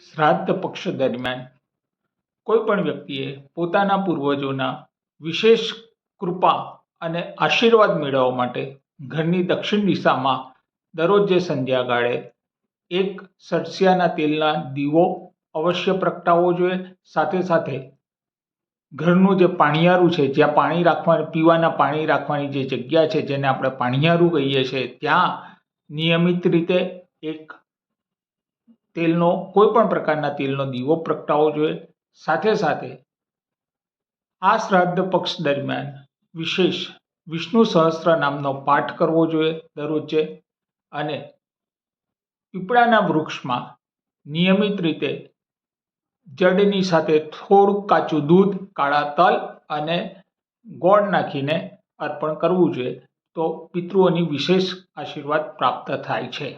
શ્રાદ્ધ પક્ષ દરમિયાન કોઈ પણ વ્યક્તિએ પોતાના પૂર્વજોના વિશેષ કૃપા અને આશીર્વાદ મેળવવા માટે ઘરની દક્ષિણ દિશામાં દરરોજે સંધ્યાગાળે એક સરસિયાના તેલના દીવો અવશ્ય પ્રગટાવવો જોઈએ। સાથે સાથે ઘરનું જે પાણિયારું છે, જ્યાં પાણી રાખવાની પીવાના પાણી રાખવાની જે જગ્યા છે, જેને આપણે પાણિયારું કહીએ છીએ, ત્યાં નિયમિત રીતે એક તેલનો કોઈ પણ પ્રકારના તેલનો દીવો પ્રગટાવવો જોઈએ। સાથે સાથે આ શ્રાદ્ધ પક્ષ દરમિયાન વિશેષ વિષ્ણુ સહસ્ત્ર નામનો પાઠ કરવો જોઈએ દરરોજે। અને પીપળાના વૃક્ષમાં નિયમિત રીતે જળની સાથે થોડું કાચું દૂધ, કાળા તલ અને ગોળ નાખીને અર્પણ કરવું જોઈએ, તો પિતૃઓની વિશેષ આશીર્વાદ પ્રાપ્ત થાય છે।